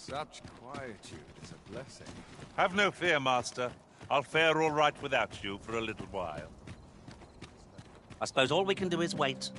Such quietude is a blessing. Have no fear, Master. I'll fare all right without you for a little while. I suppose all we can do is wait.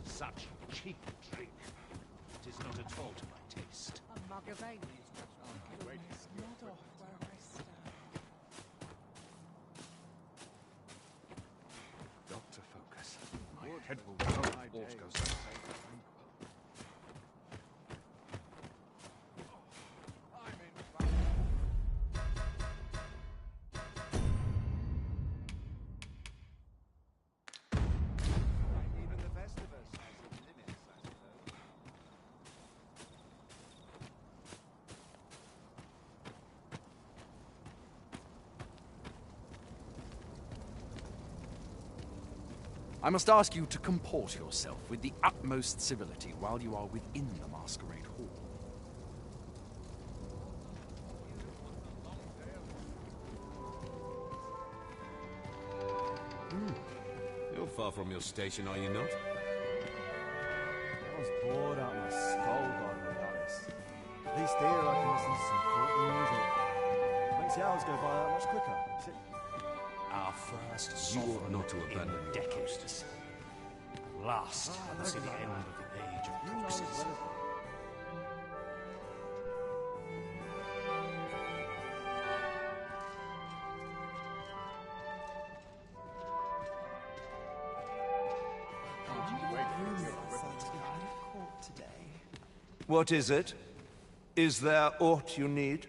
Such cheap drink. It is not at all to my taste. A mug of ale. Goodness, not off where I stand. Doctor, focus. My head will go. All goes unsafe. I must ask you to comport yourself with the utmost civility while you are within the masquerade hall. You're far from your station, are you not? I was bored out of my skull going without this. At least here I can listen to some courtly music. Makes the hours go by that much quicker. See? Our first You sovereign ought not to abandon in your decades. Last, and see the end of the age of corpses. What is it? Is there aught you need?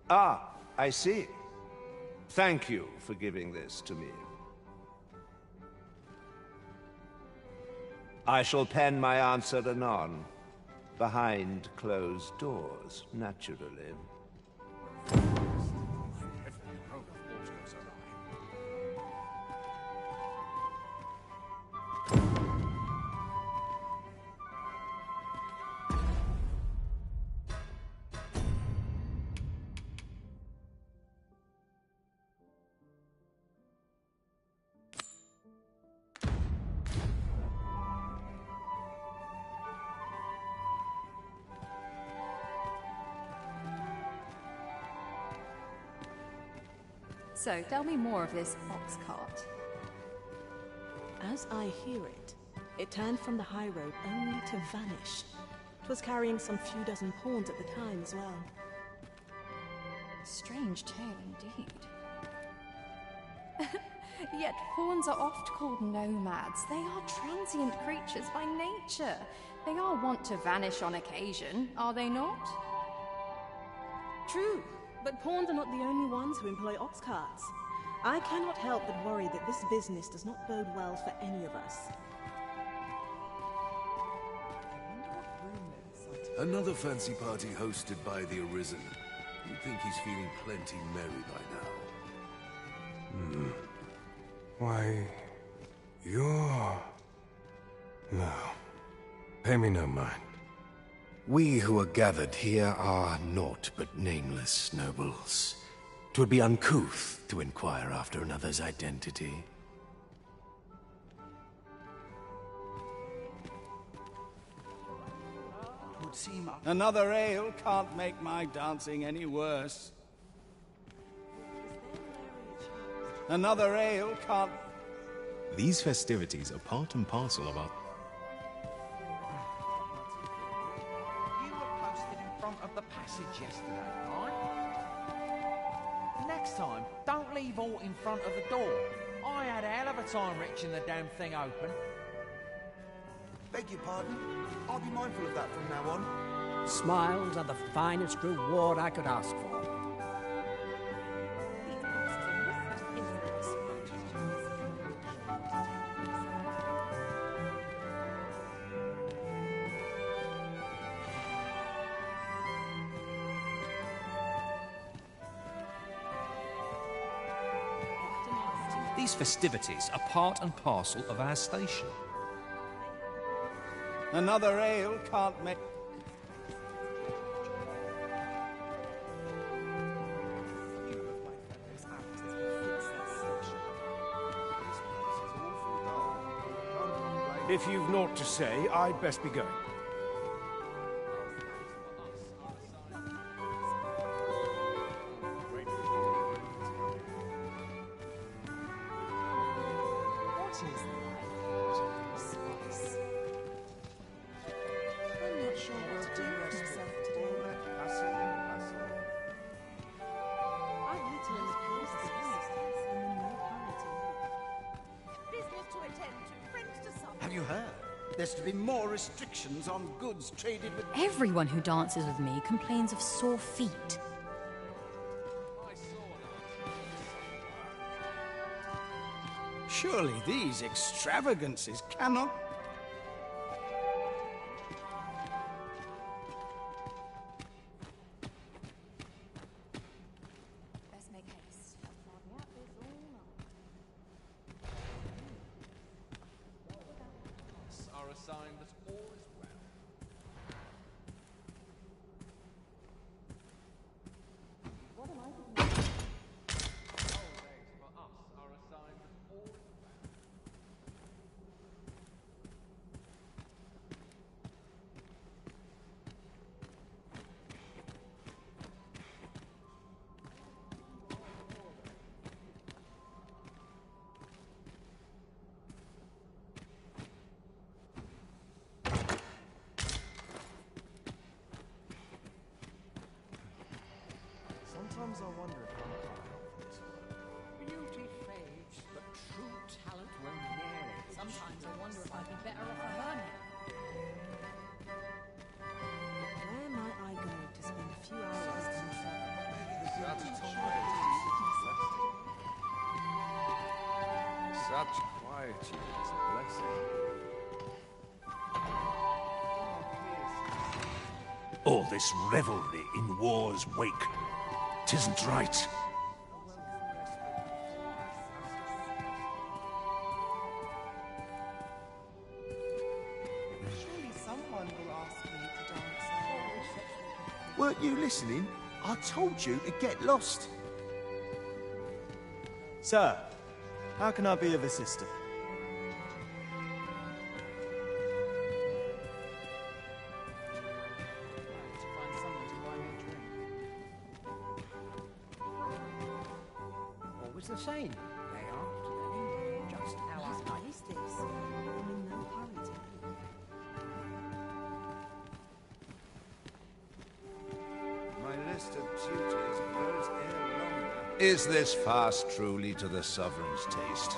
Ah, I see. Thank you for giving this to me. I shall pen my answer anon, behind closed doors, naturally. So, tell me more of this ox cart. As I hear it, it turned from the high road only to vanish. It was carrying some few dozen pawns at the time as well. Strange tale indeed. Yet pawns are oft called nomads. They are transient creatures by nature. They are wont to vanish on occasion, are they not? True, but pawns are not the only ones who employ ox carts. I cannot help but worry that this business does not bode well for any of us. Another fancy party hosted by the Arisen. You'd think he's feeling plenty merry by now. Why, you're... No. Pay me no mind. We who are gathered here are naught but nameless nobles. 'Twould be uncouth to inquire after another's identity. seem up. Another ale can't make my dancing any worse. Another ale can't... These festivities are part and parcel of our... You were posted in front of the passage yesterday, right? Next time, don't leave aught in front of the door. I had a hell of a time wrenching the damn thing open. Beg your pardon? I'll be mindful of that from now on. Smiles are the finest reward I could ask for. These festivities are part and parcel of our station. Another ale can't make... If you've naught to say, I'd best be going. Have you heard? There's to be more restrictions on goods traded with... Everyone who dances with me complains of sore feet. Surely these extravagances cannot... Best make haste. Are a sign that all is well. What am I doing? Holidays for us are a sign that all is well. Sometimes I wonder if I'm cut out for this work. Beauty fades, but true talent won't wear it. Sometimes I wonder if I'd be better off a hermit. Where might I go to spend a few hours in Such quietude is a blessing. All this revelry in war's wake. 'Tisn't right. Surely someone will ask me to dance. Weren't you listening? I told you to get lost. Sir, how can I be of assistance? Always the same. They are to them, just how I like. What is this? I'm in no hurry to leave. My list of duties grows e'er longer. Is this fast truly to the sovereign's taste?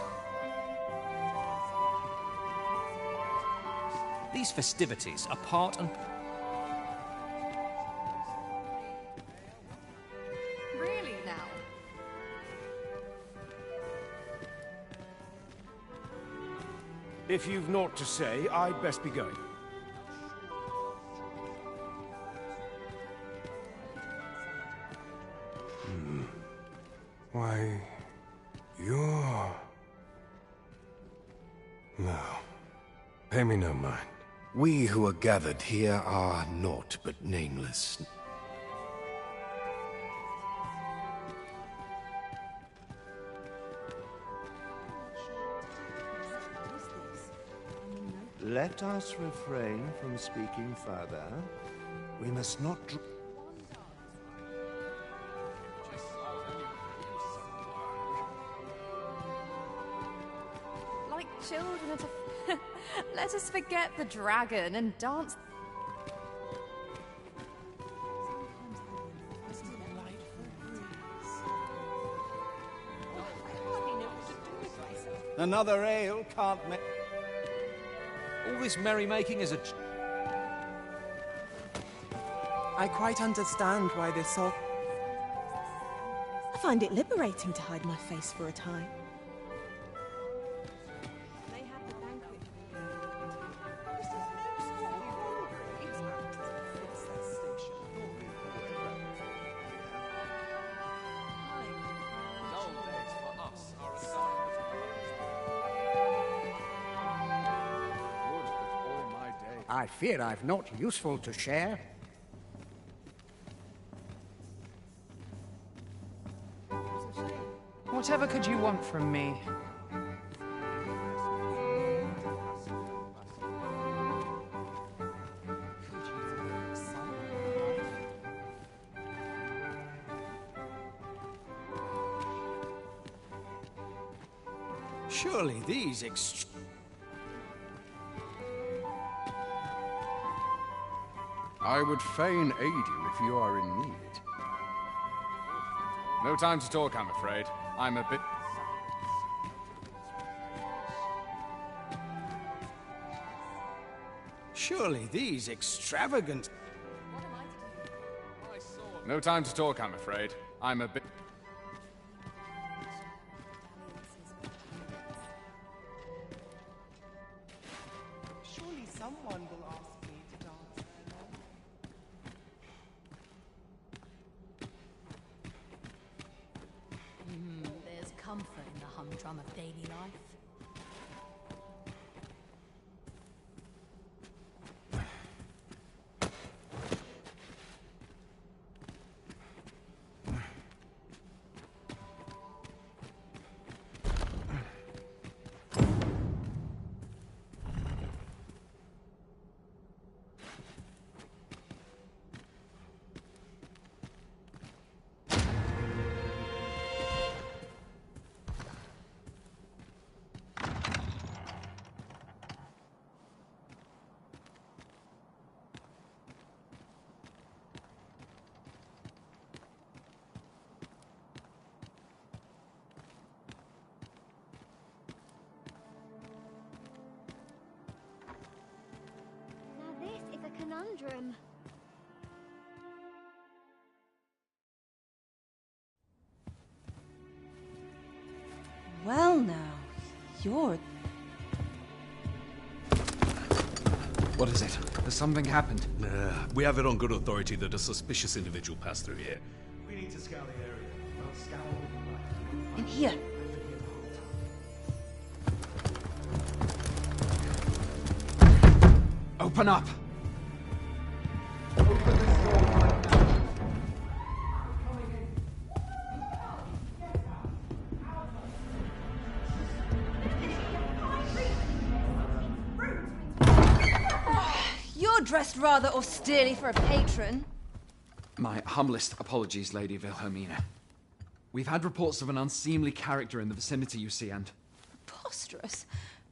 These festivities are part and... Really now? If you've naught to say, I'd best be going. Why, you're... No. Pay me no mind. We who are gathered here are naught but nameless. Let us refrain from speaking further. We must not... Like children at a... Let us forget the dragon and dance... Another ale can't make... All this merrymaking is a... I quite understand why they're so... I find it liberating to hide my face for a time. I fear I've naught useful to share. Whatever could you want from me? Surely these I would fain aid you if you are in need. No time to talk, I'm afraid. I'm a bit... Surely these extravagant... No time to talk, I'm afraid. I'm a bit... Surely someone will ask me to dance There's comfort in the humdrum of daily life. Conundrum. Well now, you're... What is it? Has something happened? We have it on good authority that a suspicious individual passed through here. We need to scour the area. Well, scour with the light. In here. Open up! You're dressed rather austerely for a patron. My humblest apologies, Lady Wilhelmina. We've had reports of an unseemly character in the vicinity, you see, and... Preposterous.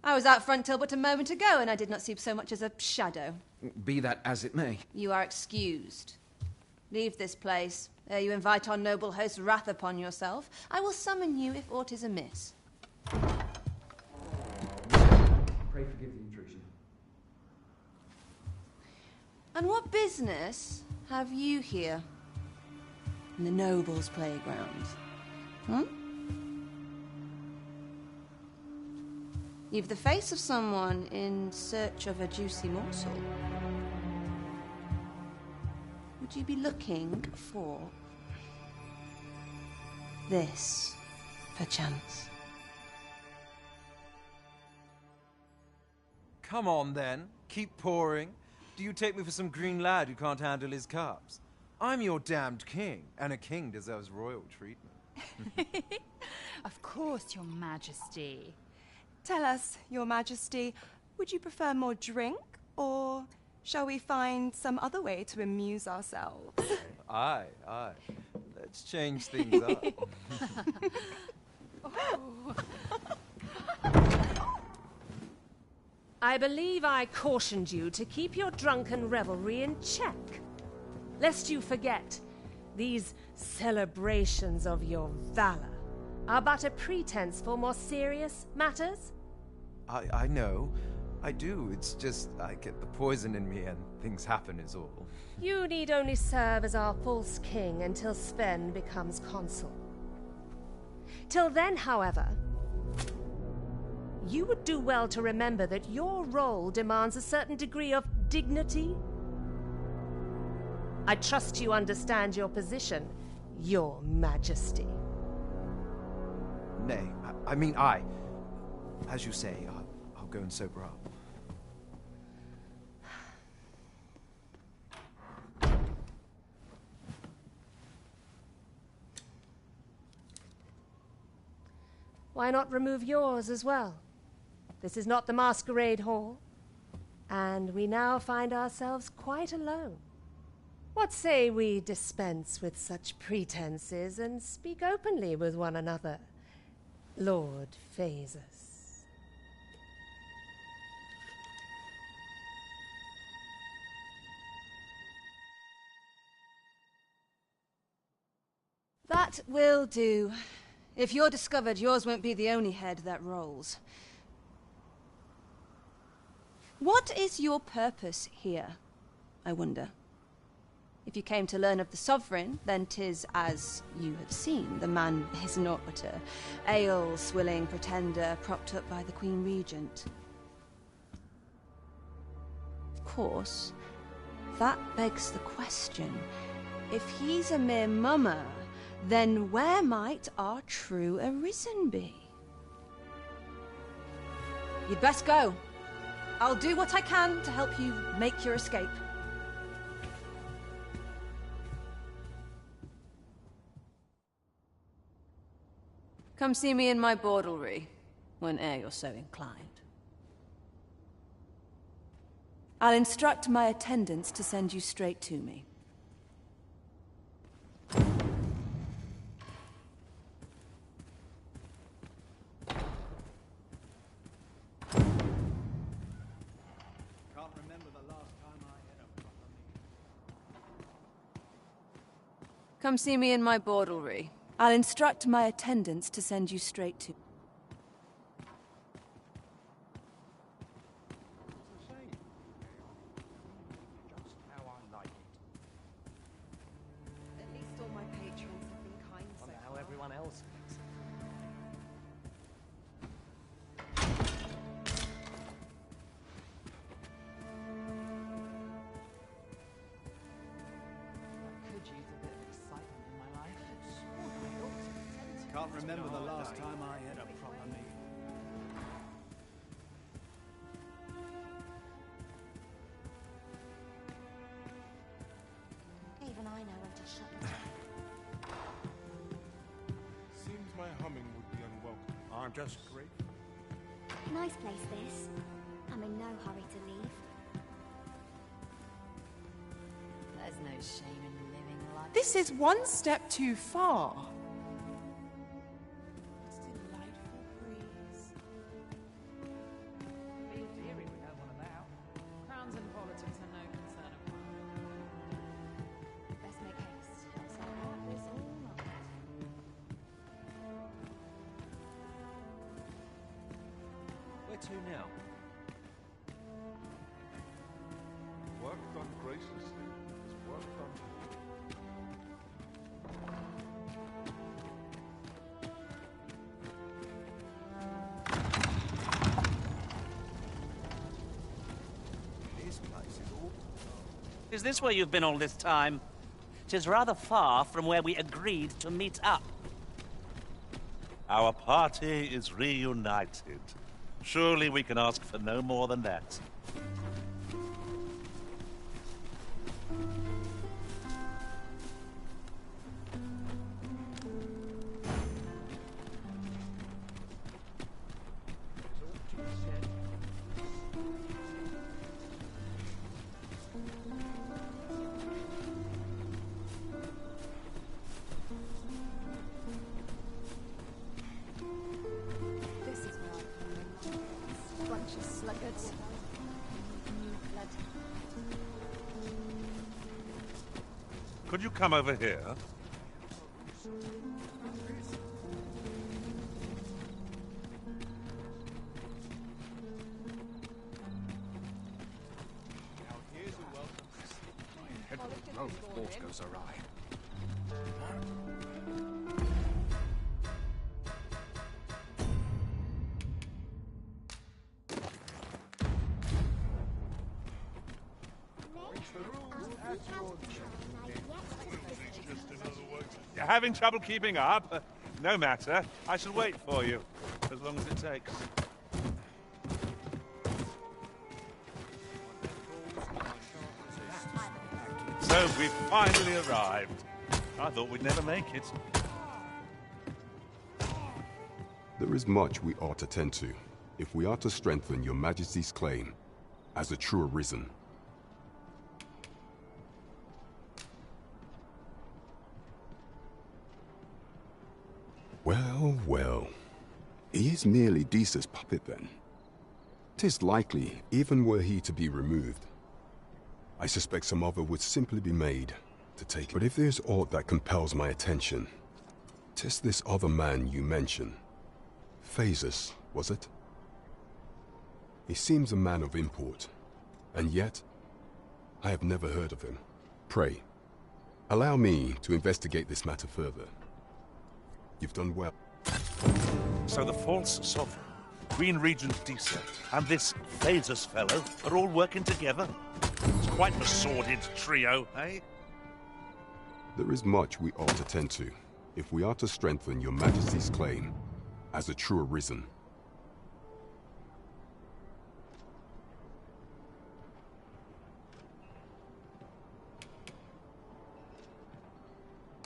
I was out front till but a moment ago, and I did not see so much as a shadow. Be that as it may. You are excused. Leave this place, ere you invite our noble host's wrath upon yourself. I will summon you if aught is amiss. Pray forgive the intrusion. And what business have you here? In the nobles' playground? You've the face of someone in search of a juicy morsel. Would you be looking for this, perchance? Come on, then. Keep pouring. Do you take me for some green lad who can't handle his cups? I'm your damned king, and a king deserves royal treatment. Of course, Your Majesty. Tell us, Your Majesty, would you prefer more drink or Shall we find some other way to amuse ourselves? Aye. Let's change things up. I believe I cautioned you to keep your drunken revelry in check, lest you forget these celebrations of your valor are but a pretense for more serious matters. I know. I do. It's just I get the poison in me and things happen is all. You need only serve as our false king until Sven becomes consul. Till then, however, you would do well to remember that your role demands a certain degree of dignity. I trust you understand your position, Your Majesty. Nay, as you say, I'll go and sober up. Why not remove yours as well? This is not the masquerade hall, and we now find ourselves quite alone. What say we dispense with such pretenses and speak openly with one another, Lord Phasus? That will do. If you're discovered, yours won't be the only head that rolls. What is your purpose here, I wonder? If you came to learn of the Sovereign, then 'tis as you have seen. The man is naught but a ale-swilling pretender propped up by the Queen Regent. Of course, that begs the question. If he's a mere mummer, then where might our true Arisen be? You'd best go. I'll do what I can to help you make your escape. Come see me in my bordlery, whene'er you're so inclined. I'll instruct my attendants to send you straight to me. Come see me in my bordlery. I'll instruct my attendants to send you straight to... At least all my patrons have been kind so Wonder how everyone else is. Could use a bit of excitement in my life. Can't remember the last time I had a proper meal. Even I know when to shut it down. Seems my humming would be unwelcome. I'm just grateful. Nice place, this. I'm in no hurry to leave. There's no shame in living life. This is one step too far. It's delightful breeze. Real theory we don't want about. Crowns and politics are no concern of mine. Best make haste. Else I'll have this all night. Where to now? Work done graciously is work done. This place is all... Is this where you've been all this time? 'Tis rather far from where we agreed to meet up. Our party is reunited. Surely we can ask for no more than that. Could you come over here? No, force goes awry. You're having trouble keeping up? No matter. I shall wait for you, as long as it takes. So we've finally arrived. I thought we'd never make it. There is much we ought to tend to, if we are to strengthen your Majesty's claim as a true arisen. Well, well. He is merely Desa's puppet then. 'Tis likely, even were he to be removed, I suspect some other would simply be made to take it. But if there's aught that compels my attention, 'tis this other man you mention. Phases, was it? He seems a man of import, and yet I have never heard of him. Pray, allow me to investigate this matter further. You've done well. So the false sovereign, Queen Regent Disa, and this Phases fellow are all working together? It's quite a sordid trio, eh? There is much we ought to tend to, if we are to strengthen your Majesty's claim as a true arisen.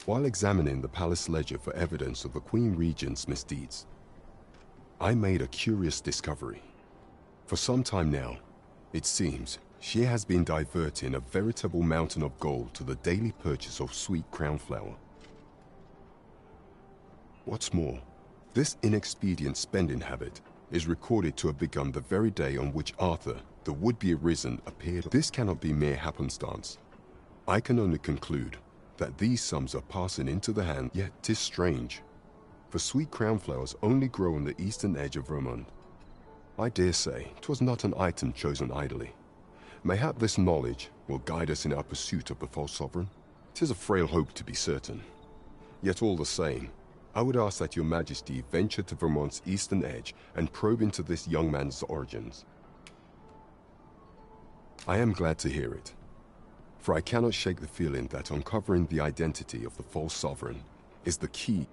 While examining the palace ledger for evidence of the Queen Regent's misdeeds, I made a curious discovery. For some time now, it seems, she has been diverting a veritable mountain of gold to the daily purchase of sweet crown flower. What's more, this inexpedient spending habit is recorded to have begun the very day on which Arthur, the would-be arisen, appeared. This cannot be mere happenstance. I can only conclude that these sums are passing into the hand, yet 'tis strange, for sweet crown flowers only grow on the eastern edge of Vermont. I dare say 'twas not an item chosen idly. Mayhap this knowledge will guide us in our pursuit of the false sovereign. 'Tis a frail hope to be certain. Yet all the same, I would ask that your Majesty venture to Vermont's eastern edge and probe into this young man's origins. I am glad to hear it, for I cannot shake the feeling that uncovering the identity of the false sovereign is the key.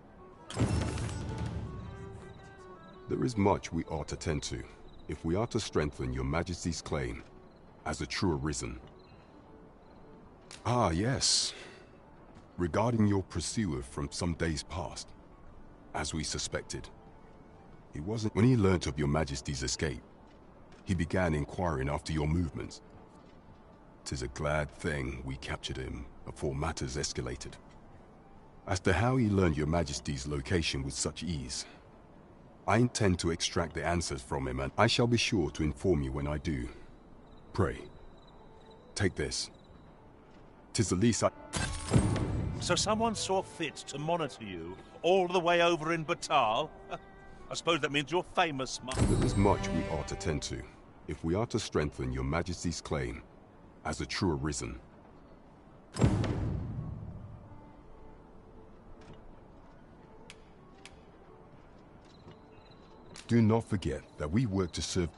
There is much we ought to tend to, if we are to strengthen your Majesty's claim as a true arisen. Ah, yes. Regarding your pursuer from some days past, as we suspected. He wasn't. When he learnt of your Majesty's escape, he began inquiring after your movements. 'Tis a glad thing we captured him before matters escalated. As to how he learned your Majesty's location with such ease, I intend to extract the answers from him, and I shall be sure to inform you when I do. Pray, take this. 'Tis the least I... So someone saw fit to monitor you all the way over in Batal? I suppose that means you're famous, There is much we ought to tend to, if we are to strengthen your Majesty's claim as a true arisen. Do not forget that we work to serve...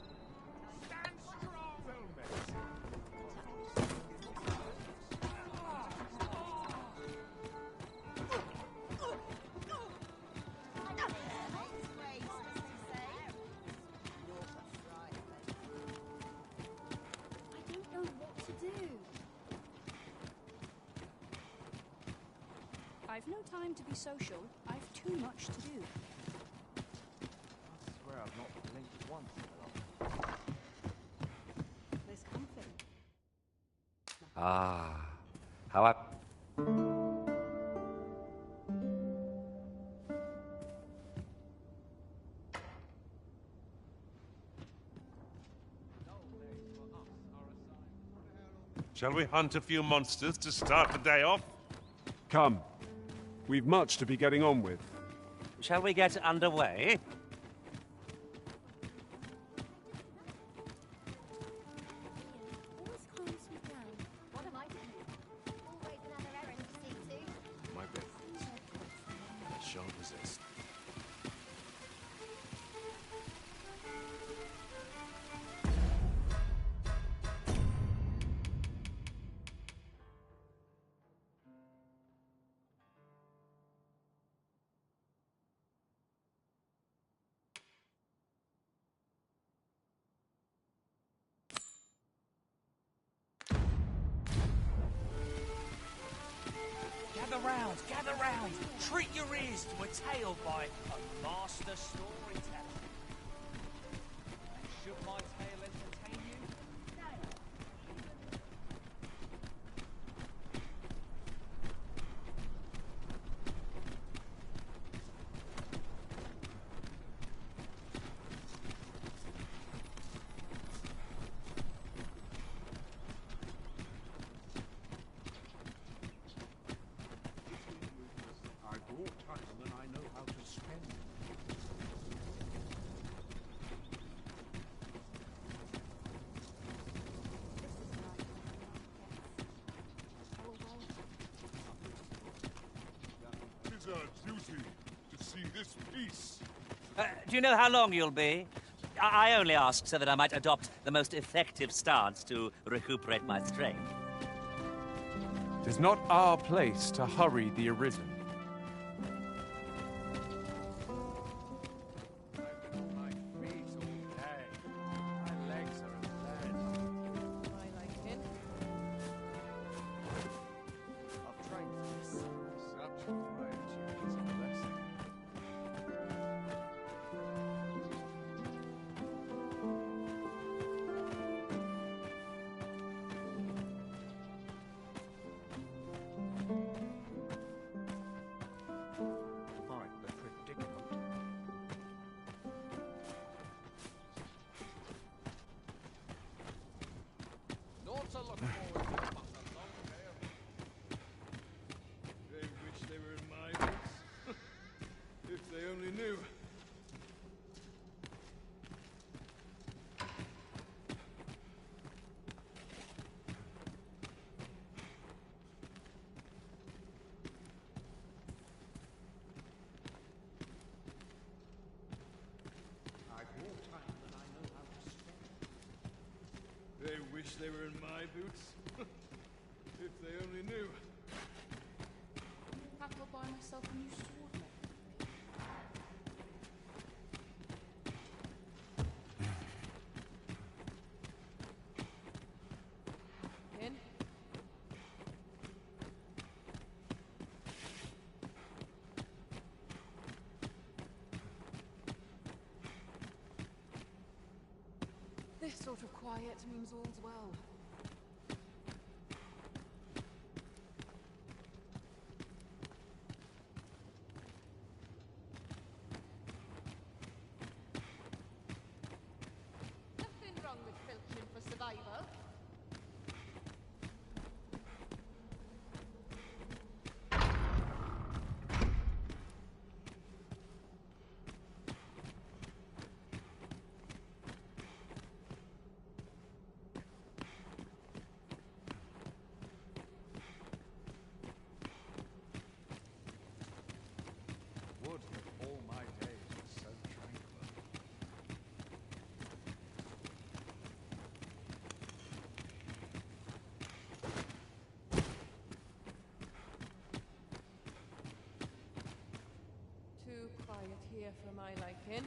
I've no time to be social. I've too much to do. I swear I've not blinked once in the last... There's comfort. Ah, how I... Shall we hunt a few monsters to start the day off? Come. We've much to be getting on with. Shall we get underway? My records. I shan't resist. Gather round! Treat your ears to a tale by a master storyteller. Should my tale entertain you? I've more time than I know how to spend. It is our duty to see this peace. Do you know how long you'll be? I only ask so that I might adopt the most effective stance to recuperate my strength. It is not our place to hurry the arisen. My feet all day. My legs are as lead. My liking. I've trained for this. Such quietude is a blessing. Quite the predicament. Not to look forward to, but a long day of... They wish they were in my boots. If they only knew. I've more time than I know how to spend. They wish they were in my boots. If they only knew. Perhaps I'll buy myself a new sword next. In. This sort of quiet means all's well. Nothing wrong with filching for survival. Would that all my days were so tranquil. Too quiet here for my liking.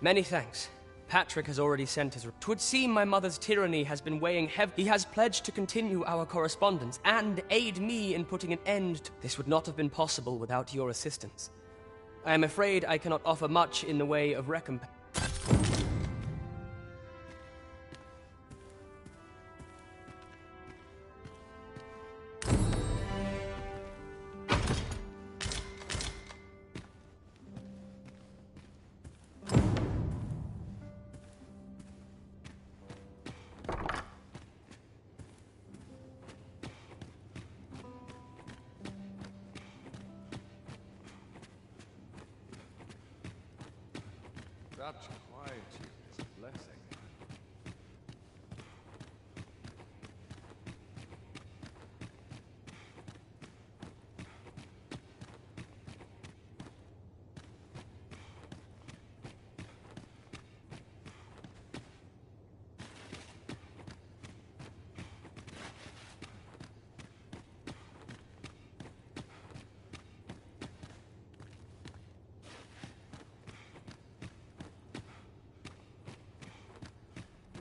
Many thanks. Patrick has already sent his... 'Twould seem my mother's tyranny has been weighing heavy. He has pledged to continue our correspondence and aid me in putting an end to... This would not have been possible without your assistance. I am afraid I cannot offer much in the way of recompense. Such quietude is a blessing.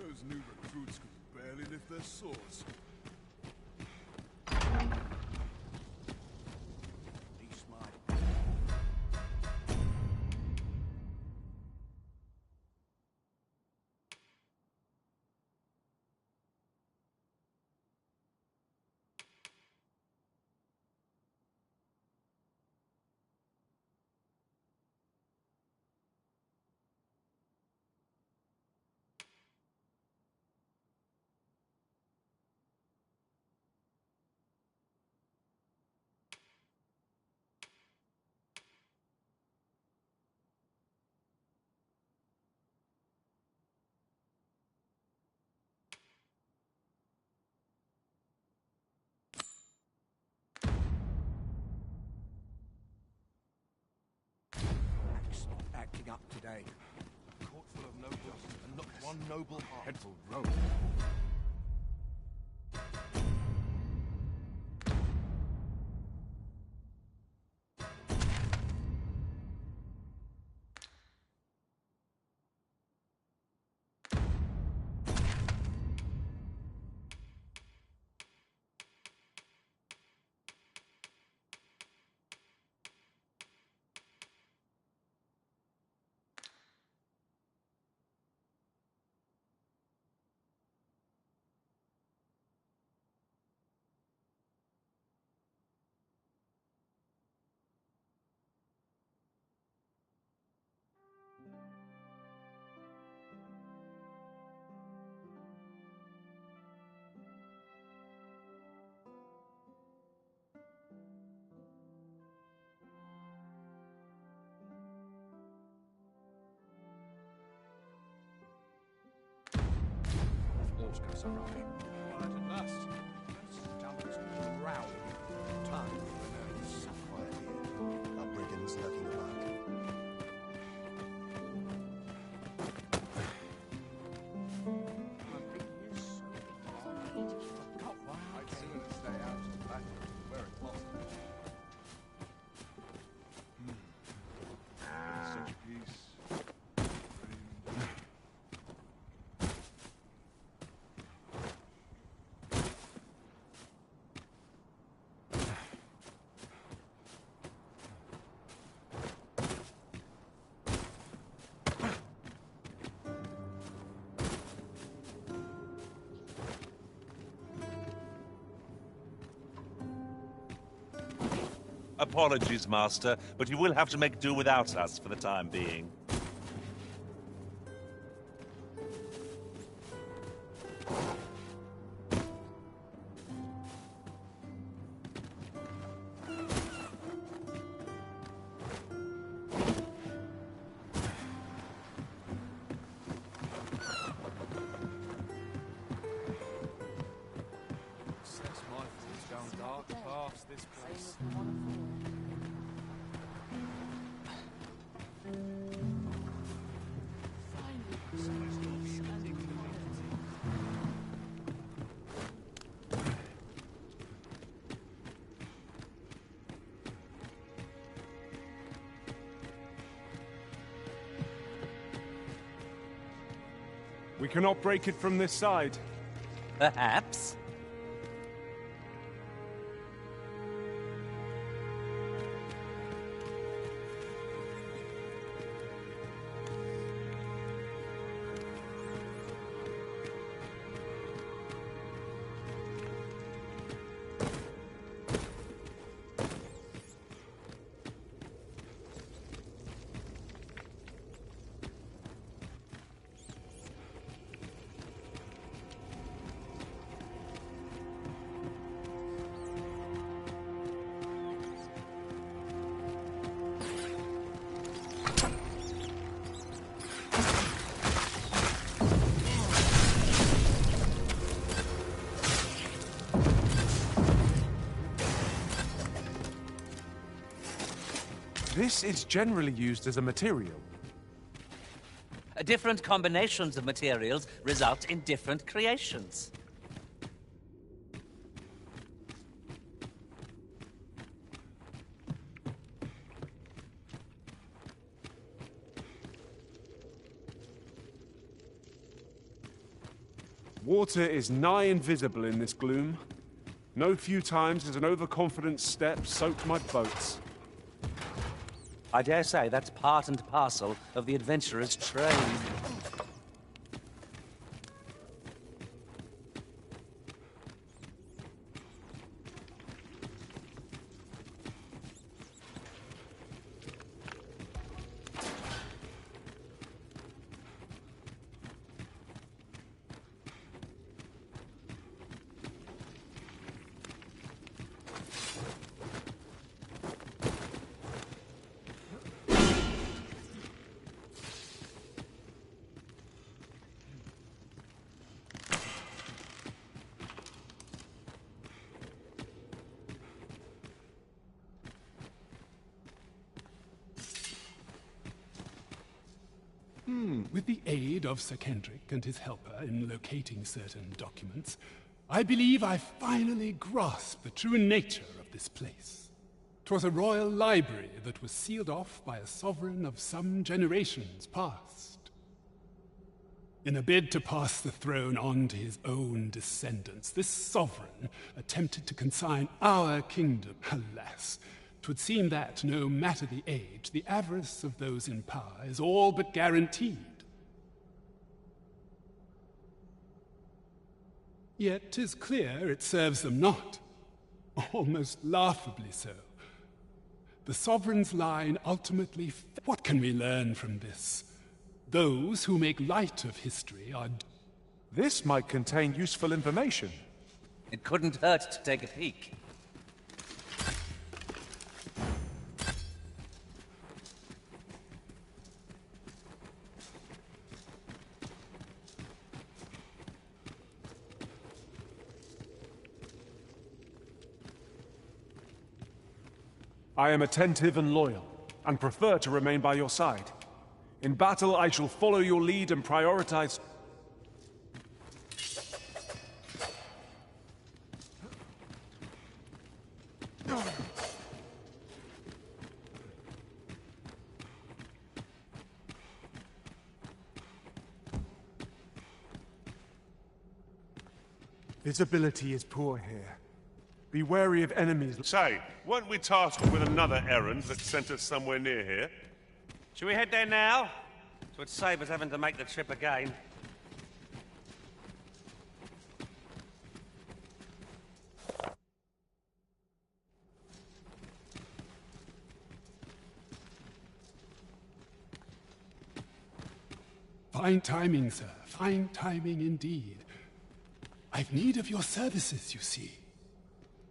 Those new recruits could barely lift their swords. These my... acting up today. Court full of nobles, and not one noble heart. Headful road. All's goes awry. Quiet at last. Stomachs growl. Time for nerves. Quiet here. Our brigands lurking amok. I'd sooner stay out of battle where it's possible. Such peace. Apologies, Master, but you will have to make do without us for the time being. Sets my thoughts down dark paths, this place. We cannot break it from this side. Perhaps. This is generally used as a material. Different combinations of materials result in different creations. Water is nigh invisible in this gloom. No few times has an overconfident step soaked my boats. I dare say that's part and parcel of the adventurer's trade. With the aid of Sir Kendrick and his helper in locating certain documents, I believe I finally grasped the true nature of this place. 'Twas a royal library that was sealed off by a sovereign of some generations past. In a bid to pass the throne on to his own descendants, this sovereign attempted to consign our kingdom. Alas, 'twould seem that, no matter the age, the avarice of those in power is all but guaranteed. Yet 'tis clear it serves them not, almost laughably so. The sovereign's line ultimately... What can we learn from this? Those who make light of history are... This might contain useful information. It couldn't hurt to take a peek. I am attentive and loyal, and prefer to remain by your side. In battle, I shall follow your lead and prioritize... Visibility is poor here. Be wary of enemies. Say, weren't we tasked with another errand that sent us somewhere near here? Should we head there now? It would save us having to make the trip again. Fine timing, sir. Fine timing indeed. I've need of your services, you see.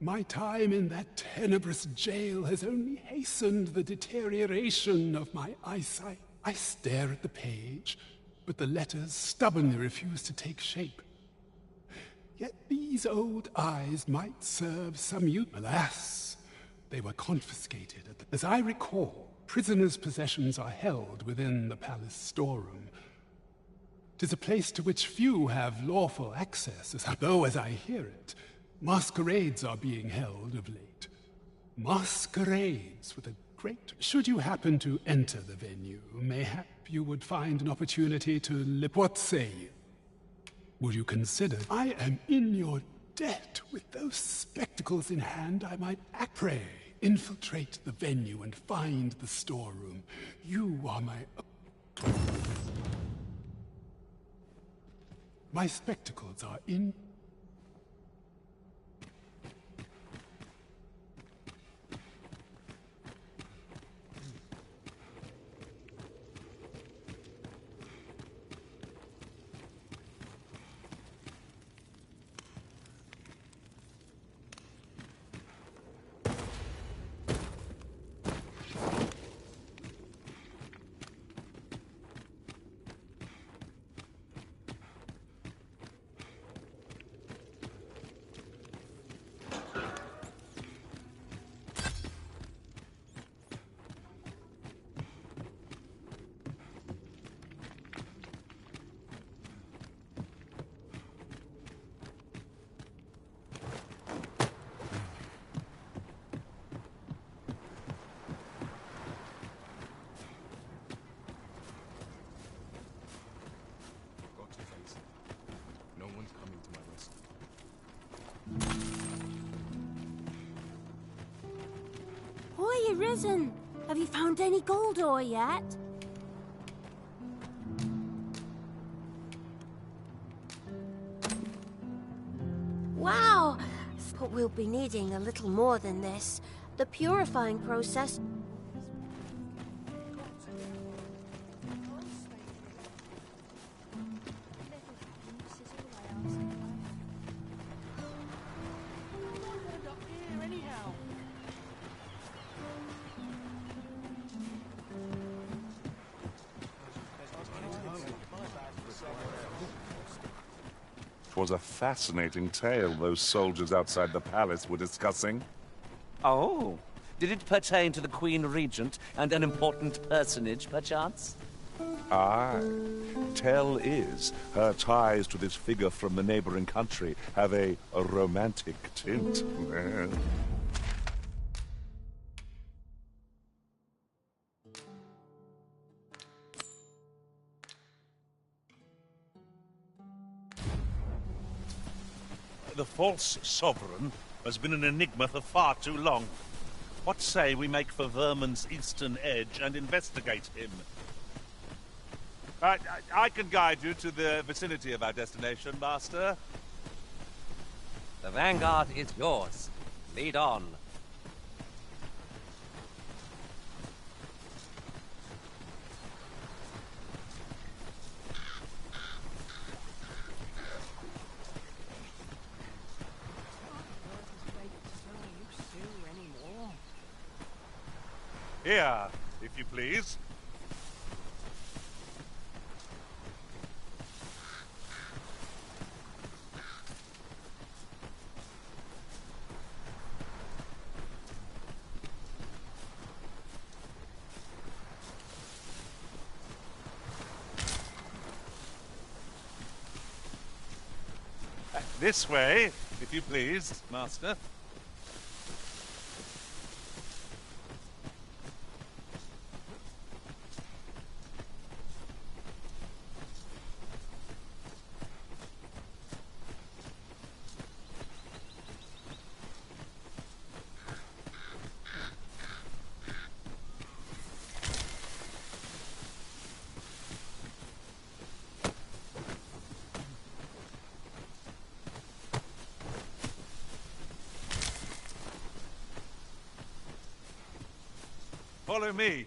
My time in that tenebrous jail has only hastened the deterioration of my eyesight. I stare at the page, but the letters stubbornly refuse to take shape. Yet these old eyes might serve some use. Alas, they were confiscated. As I recall, prisoners' possessions are held within the palace storeroom. 'Tis a place to which few have lawful access, though, as I hear it, masquerades are being held of late. Masquerades with a great... Should you happen to enter the venue, mayhap you would find an opportunity to lip... What say you? Would you consider... I am in your debt. With those spectacles in hand, I might act... Pray, infiltrate the venue and find the storeroom. You are my... My spectacles are in... you risen? Have you found any gold ore yet? Wow! But we'll be needing a little more than this. The purifying process... Was a fascinating tale those soldiers outside the palace were discussing. Oh, did it pertain to the Queen Regent and an important personage, perchance? Aye. Tell is, her ties to this figure from the neighboring country have a romantic tint. The false sovereign has been an enigma for far too long. What say we make for Vermin's eastern edge and investigate him? I can guide you to the vicinity of our destination, Master. The vanguard is yours. Lead on. Here, if you please. This way, if you please, Master. Follow me.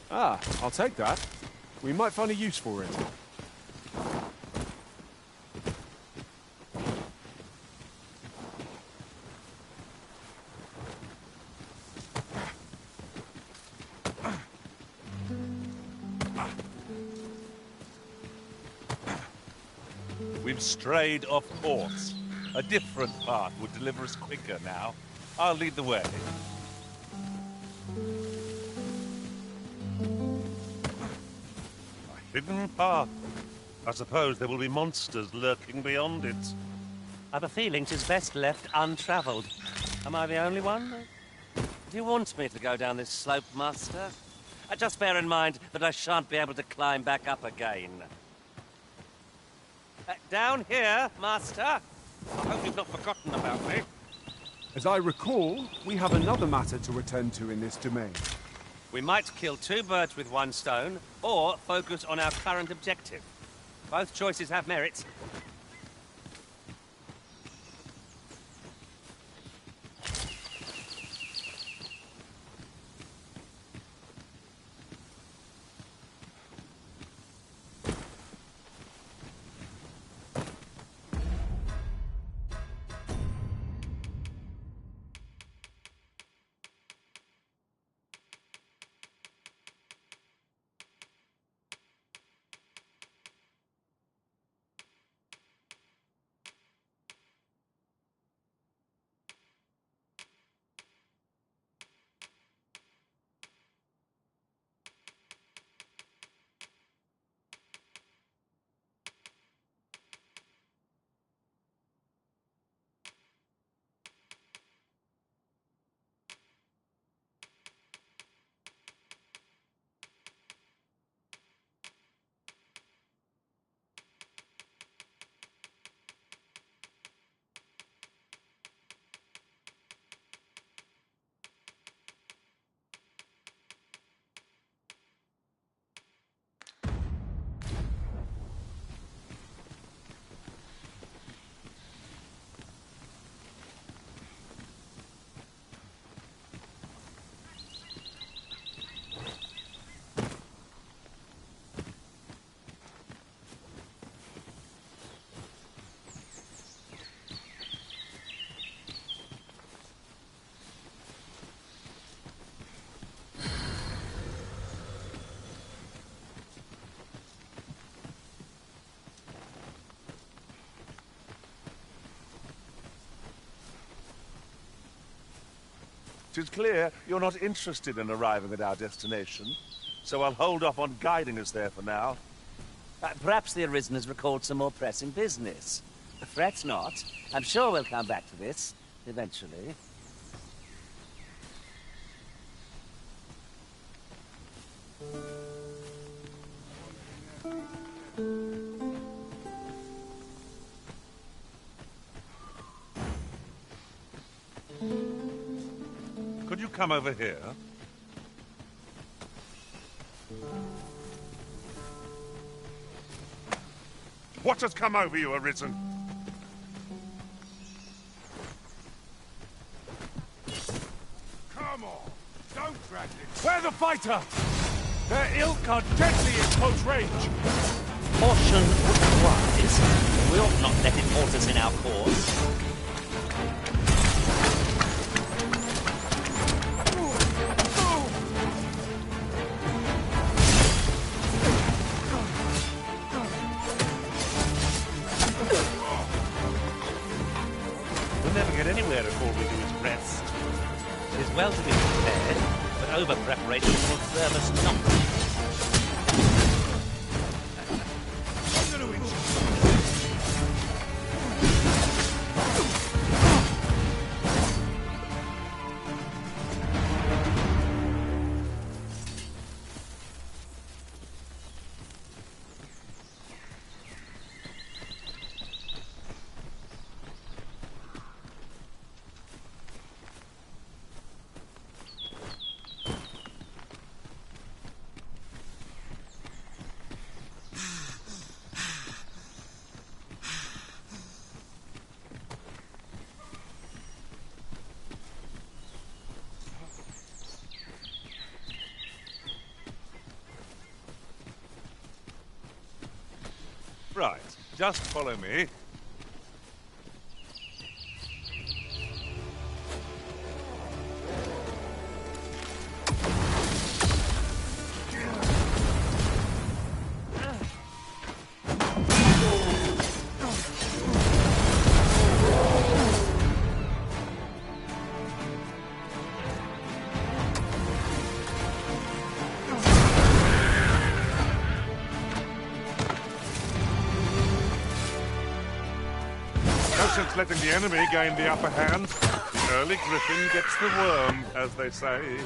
Ah, I'll take that. We might find a use for it. We've strayed off course. A different path would deliver us quicker now. I'll lead the way. A hidden path. I suppose there will be monsters lurking beyond it. I've a feeling 'tis best left untravelled. Am I the only one? Do you want me to go down this slope, Master? Just bear in mind that I shan't be able to climb back up again. Down here, Master. I hope you've not forgotten about me. As I recall, we have another matter to attend to in this domain. We might kill two birds with one stone, or focus on our current objective. Both choices have merits. 'Tis clear you're not interested in arriving at our destination, so I'll hold off on guiding us there for now. Perhaps the Arisen has recalled some more pressing business. Fret not. I'm sure we'll come back to this, eventually. Could you come over here? What has come over you, Arisen? Come on! Don't drag it! Where the fighter? Their ilk are deadly in close range! Caution would be wise. We ought not let it halt us in our course. We'll never get anywhere if all we do is rest. It is well to be prepared, but over-preparation will serve us not. Right, just follow me. Since letting the enemy gain the upper hand, the early griffin gets the worm, as they say.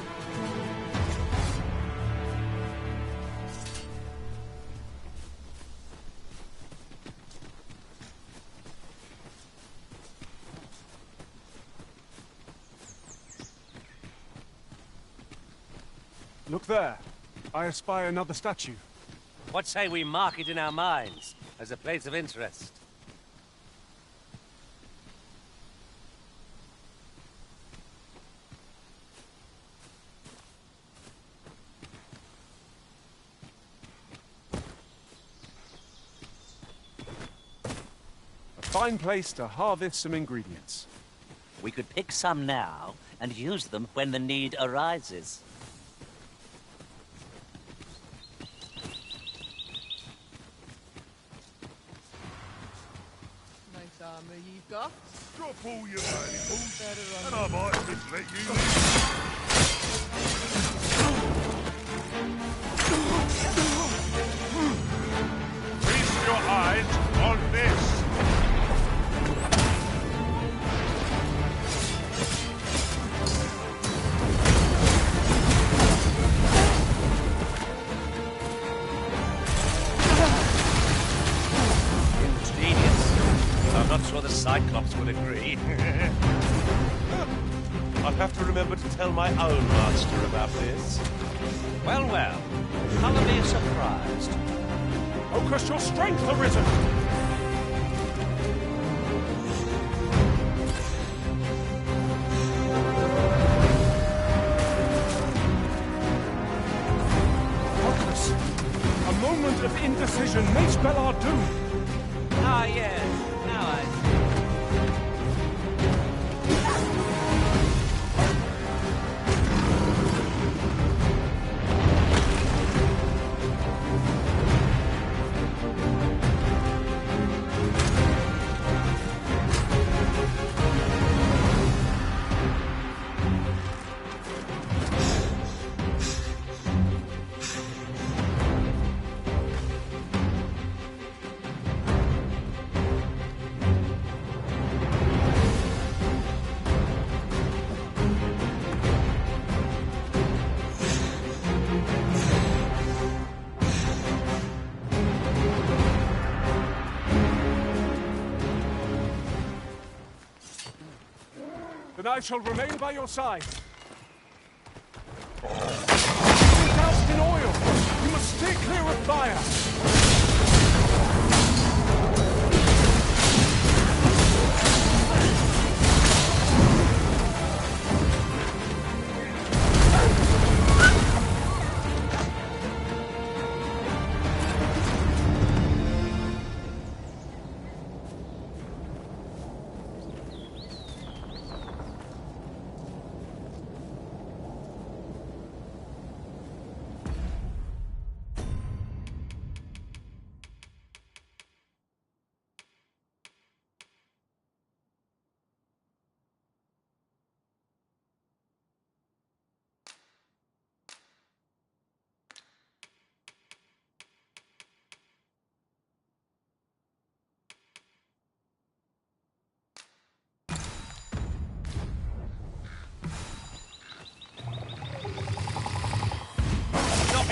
Look there. I espy another statue. What say we mark it in our minds as a place of interest? Fine place to harvest some ingredients. We could pick some now and use them when the need arises. Nice armor you've got. Drop all your valuables, and I might just let you feast your eyes on this. I'm not sure the Cyclops would agree. I'll have to remember to tell my own master about this. Well, well. Colour me surprised. Focus your strength, Arisen! Focus! A moment of indecision may spell our doom. Ah, yes. Now I see. Then I shall remain by your side. Doused in oil! You must stay clear of fire!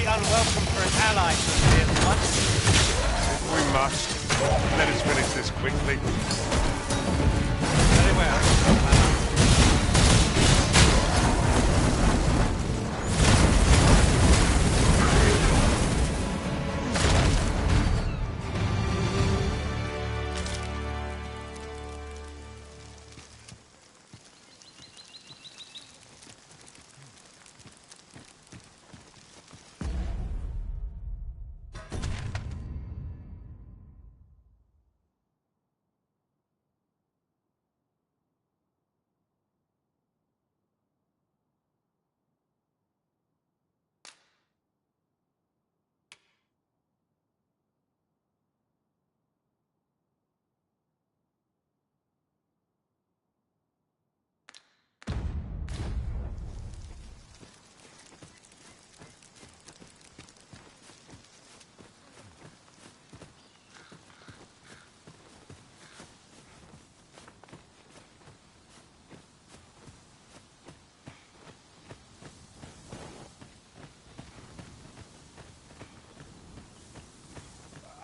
Unwelcome for an ally to appear at once. We must. Let us finish this quickly. Very well.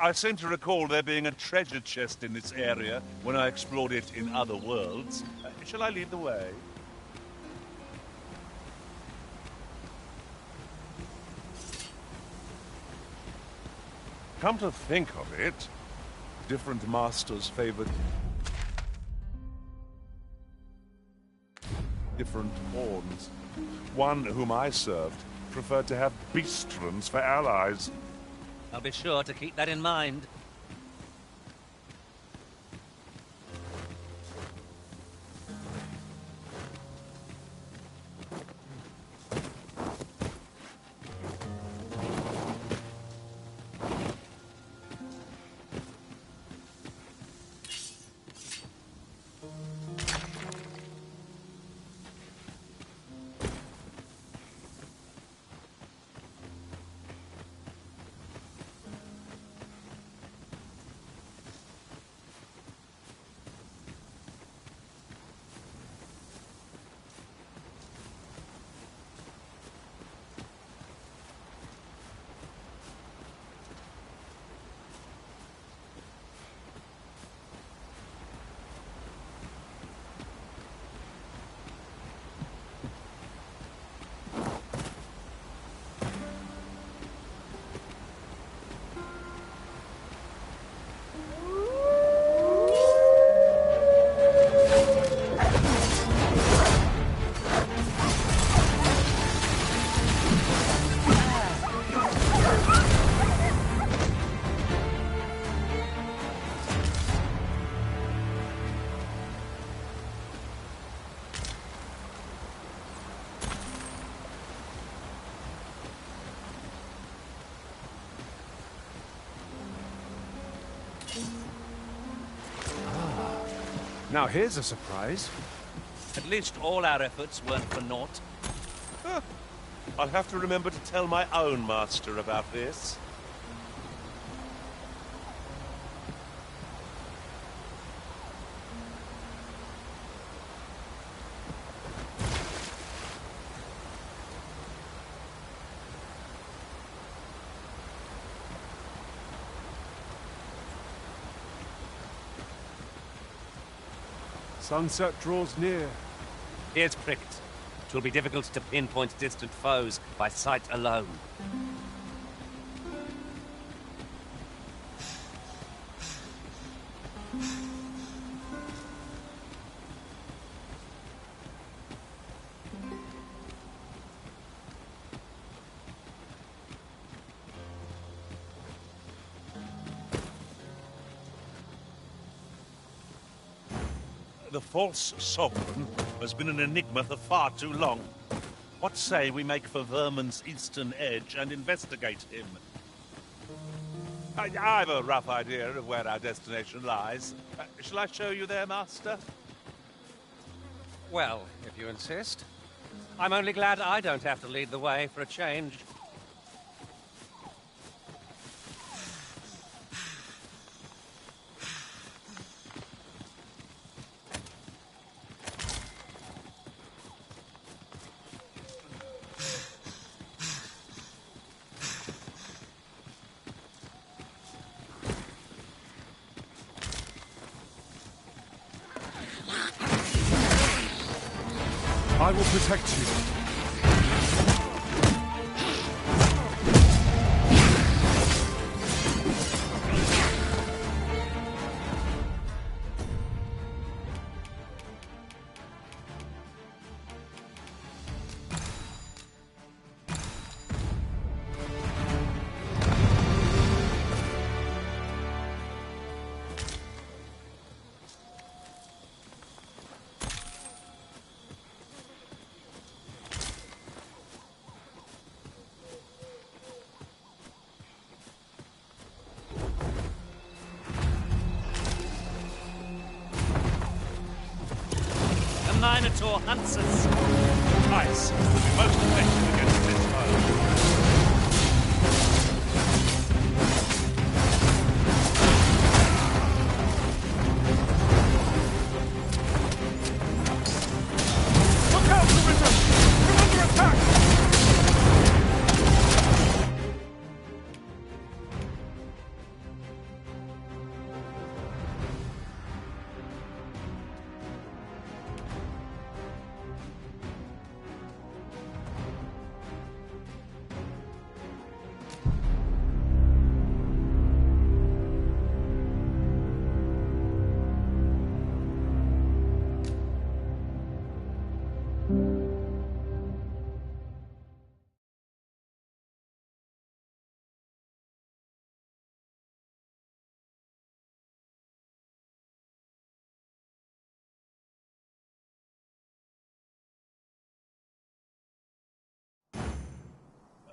I seem to recall there being a treasure chest in this area when I explored it in other worlds. Shall I lead the way? Come to think of it, different masters favored different pawns. One whom I served preferred to have beastrons for allies. I'll be sure to keep that in mind. Now here's a surprise. At least all our efforts weren't for naught. I'll have to remember to tell my own master about this. Sunset draws near. Here's cricket. It will be difficult to pinpoint distant foes by sight alone. The false sovereign has been an enigma for far too long. What say we make for Vermin's eastern edge and investigate him? I've a rough idea of where our destination lies. Shall I show you there, Master? Well, if you insist. I'm only glad I don't have to lead the way for a change. I will protect you. Minotaur hunts us. Ice will be most effective against this foe. Look out, Terceira! We're under attack!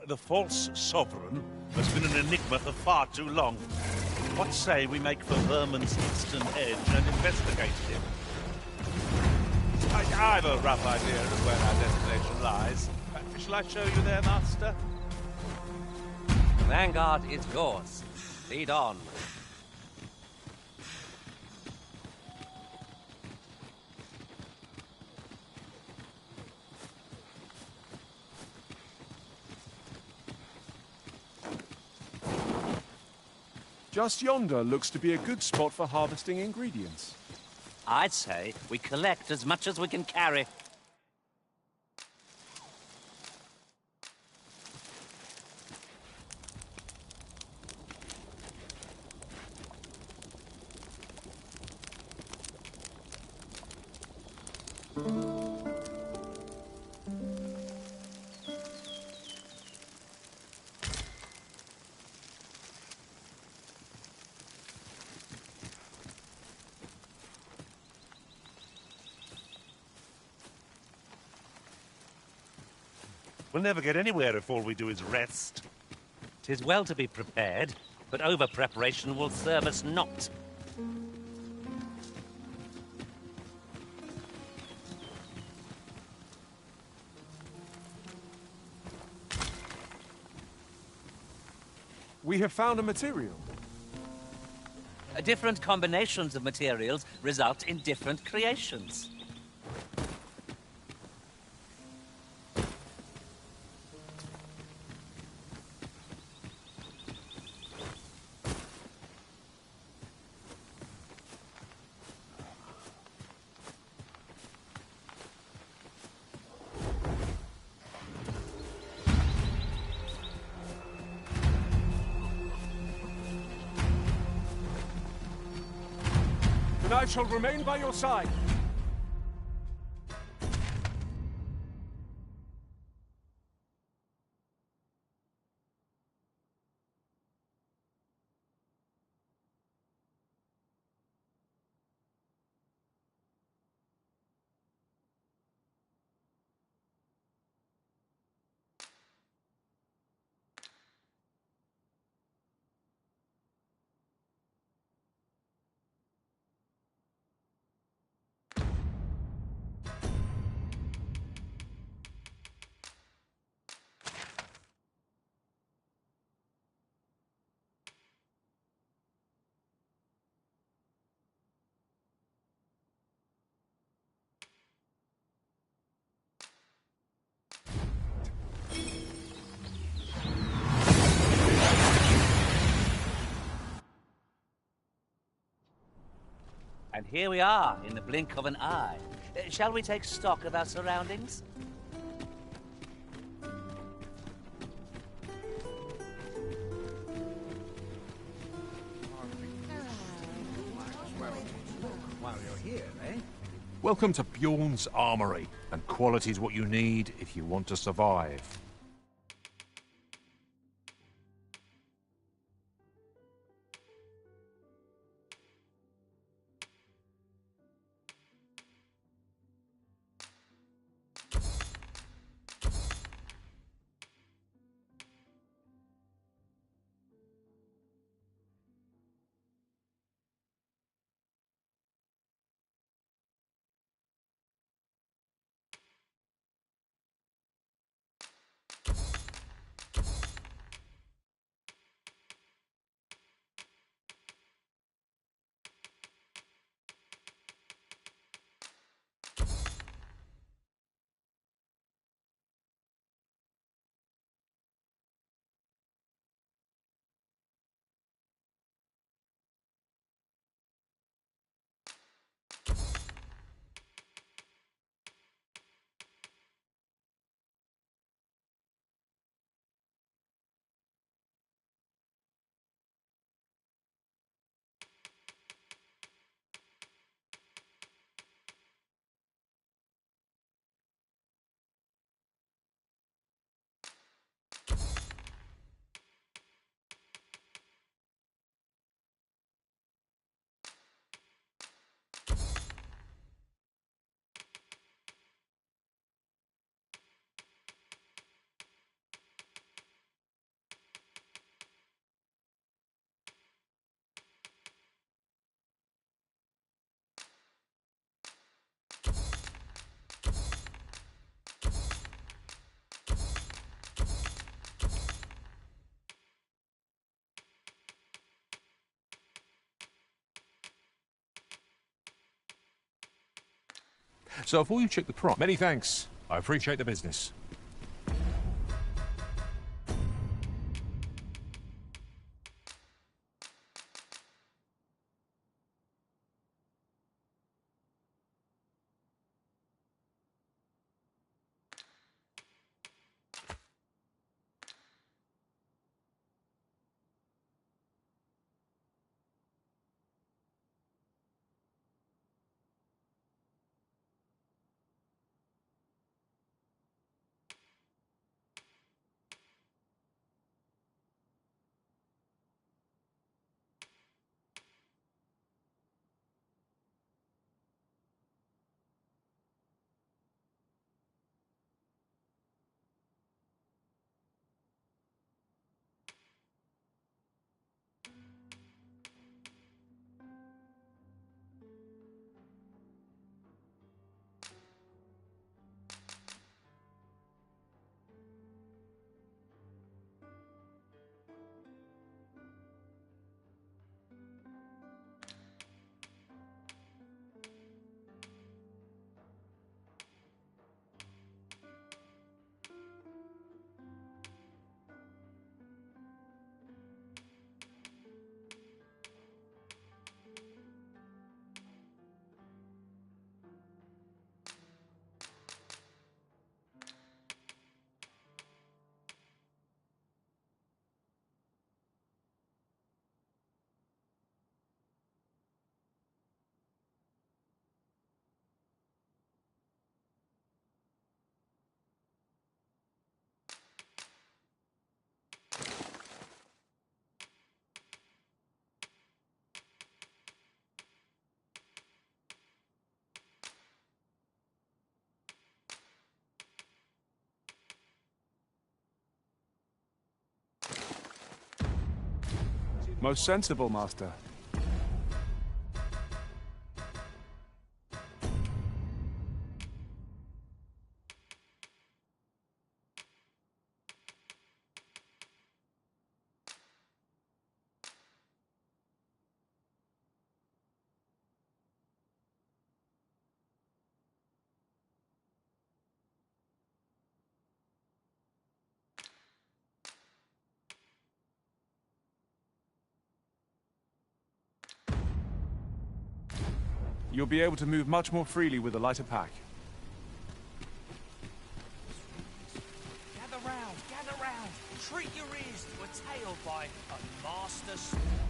The false sovereign has been an enigma for far too long. What say we make for Vermin's eastern edge and investigate him? I've a rough idea of where our destination lies. Shall I show you there, Master? Vanguard is yours. Lead on. Just yonder looks to be a good spot for harvesting ingredients. I'd say we collect as much as we can carry. We'll never get anywhere if all we do is rest. 'Tis well to be prepared, but over-preparation will serve us not. We have found a material. Different combinations of materials result in different creations. shall remain by your side. And here we are, in the blink of an eye. Shall we take stock of our surroundings? While you're here, eh? Welcome to Bjorn's Armory, and quality's what you need if you want to survive. So before you check the prop, many thanks. I appreciate the business. Most sensible, Master. You'll be able to move much more freely with a lighter pack. Gather round, gather round. Treat your ears to a tale by a master storyteller.